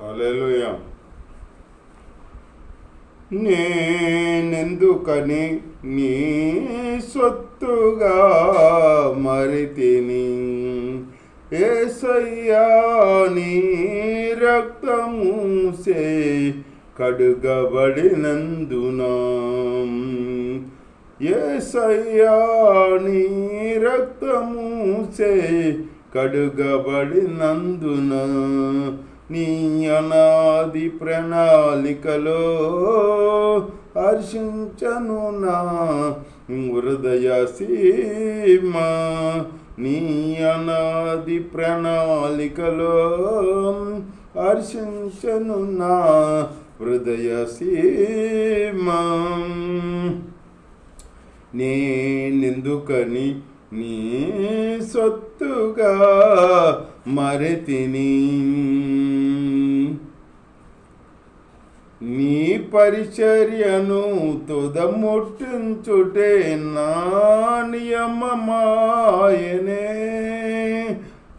హల్లెలూయా. నేనెందుకని నీ సొత్తుగా మరితిని, యేసయ్యా నీ రక్తముసే కడుగబడినందున, యేసయ్యా నీ రక్తముసే కడుగబడినందున, నీ అనాది ప్రణాళికలో హర్షించను నా హృదయ సీమ, నీ అనాది ప్రణాళికలో హర్షించను నా హృదయ సీమ. నేనెందుకని నీ సొత్తుగా మరితిని, నీ పరిచర్యను తుదముట్టించుటే నా నియమమాయనే,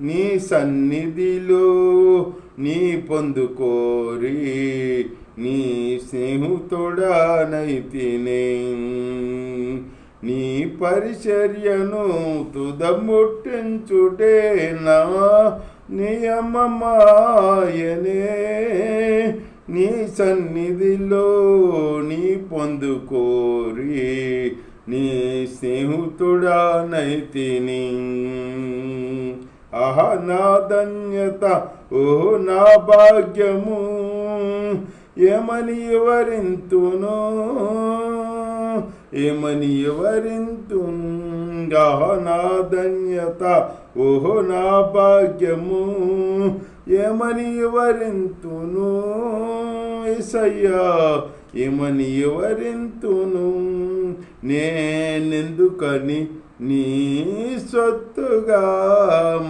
నీ సన్నిధిలో నీ పొందుకోరి నీ స్నేహితుడనైతినే, నీ పరిచర్యను తుదముట్టించుటే నా నియమమాయనే, నీ సన్నిధిలో నీ పొందుకోరి నీ స్నేహితుడనైతిని. ఆహా నా ధన్యత, ఓహో నా భాగ్యము, ఏమని వివరింతును, ఏమని వివరింతును. ఆహా నా ధన్యత, ఓహో నా భాగ్యము, ఏమని వివరింతును. యేసయ్యా ఏమని వివరింతును. నేనెందుకని నీ సొత్తుగా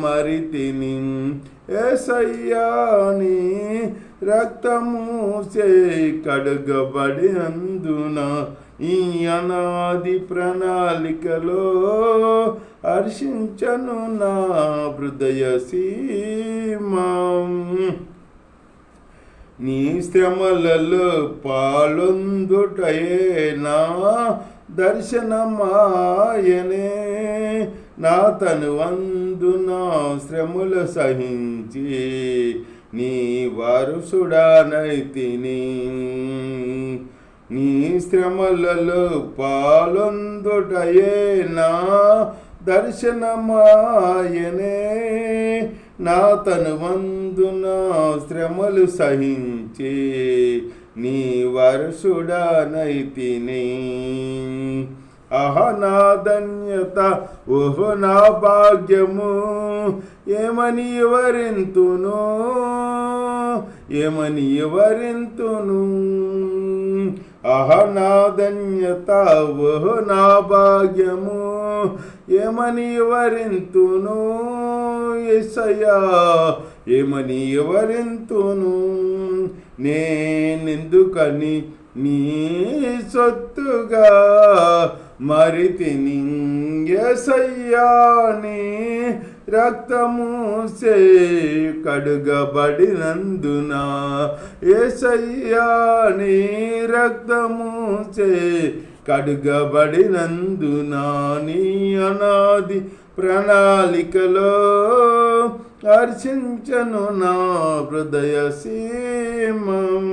మరితిని, యేసయ్యా నీ రక్తముసే కడుగబడినందున, ఈ అనాది ప్రణాళికలో హర్షించను నా హృదయ సీమ. నీ శ్రమలలో పాలొందుటయే నా దర్శనమాయనే, నా తనువందున శ్రమలు సహించి నీ వారసుడనైతిని. నీ శ్రమలలో పాలొందుటయే నా దర్శనమాయనే, నా తనువందున శ్రమలు సహించి నీ వారసుడనైతిని. ఆహా నా ధన్యత, ఓహో నా భాగ్యము, ఏమని వివరింతును, ఏమని వివరింతును. ఆహా నా ధన్యత, ఓహో నా భాగ్యము, ఏమని వివరింతును. యేసయ్యా ఏమని వివరింతును. నేనెందుకని నీ సొత్తుగా మరితిని, యేసయ్యా నీ రక్తముసే కడుగబడినందున, యేసయ్యా నీ రక్తముసే కడుగబడినందున, నీ అనాది ప్రణాళికలో హర్షించను నా హృదయ సీమం.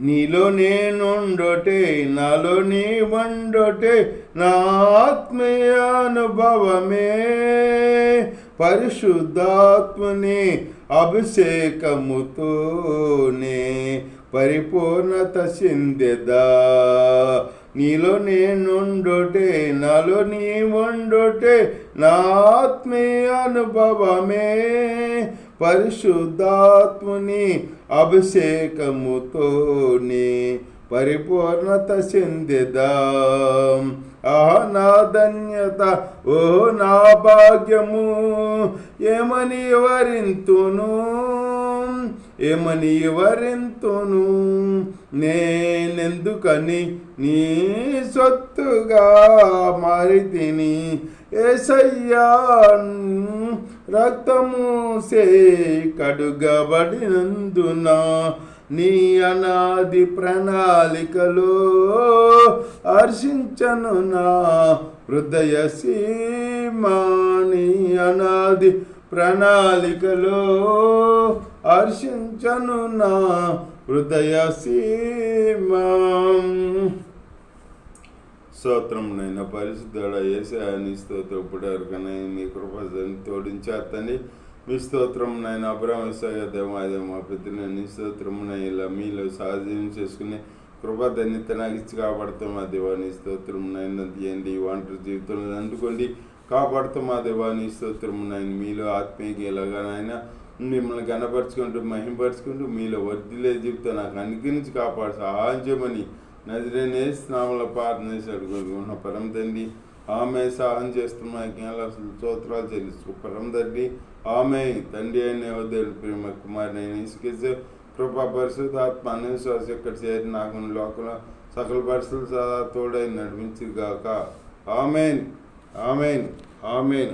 నీలో నేనుండొటే, నాలో నీ వండొటే, నా ఆత్మీయ అనుభవమే, పరిశుద్ధాత్మని అభిషేకముతోనే పరిపూర్ణత చెందెదా. నీలో నేనుండొటే, నాలో నీ వండొటే, నా ఆత్మీయ అనుభవమే, పరిశుద్ధాత్ముని అభిషేకముతోనే పరిపూర్ణత చెందెదా. ఆహా నా ధన్యత, ఓ నా భాగ్యము, ఏమని వివరింతును, ఏమని వివరింతును. నేనెందుకని నీ సొత్తుగా మారితిని, యేసయ్యా రక్తము సే కడుగబడినందున నీ అనాది ప్రణాళికలో హర్షించను నా హృదయ సీమా. నీ అనాది ప్రణాళికలో హర్షించను నా హృదయ సీమా. స్తోత్రం నైనా పరిశుద్ధుడ యేసయ్యా నీ స్తోత్రం ఇప్పటివరకనే మీ కృపని తోడించేస్తాను. మీ స్తోత్రం నైనా అబ్రహ్మయ్య దేవాదేవ మా పెద్దలు నీ స్తోత్రమున ఇలా మీలో సాధ్యం చేసుకుని కృపధన్యత నాకు ఇచ్చి కాపాడుతాం మా దేవా. నీ స్తోత్రం నైనా తీయండి, ఒంటరి జీవితంలో అందుకోండి కాపాడుతాం మా దేవా. నీ స్తోత్రం నైనా మీలో ఆత్మీయ ఇలాగానైనా మిమ్మల్ని గణపరుచుకుంటూ మహింపరుచుకుంటూ మీలో వర్ధిలే జీవితం నాకు అనుగ్రహించి కాపాడు సహాయం చేయమని నజరేనే స్నామంలో ప్రార్థన చేసి అడుగుతున్న పరమ తండ్రి ఆమె సహాయం చేస్తున్న అసలు స్తోత్రాలు చెల్లిస్తూ పరమ తండ్రి ఆమె తండ్రి అయిన దేవుడు ప్రేమ కుమారుని ఇసుకేసే కృపా పరిశుద్ధాత్మ అనుశ్వాస ఎక్కడ చేరి నాకు లోకంలో సకల పరిస్థితులు సదా తోడై నడిపించి గాక. Amen amen amen.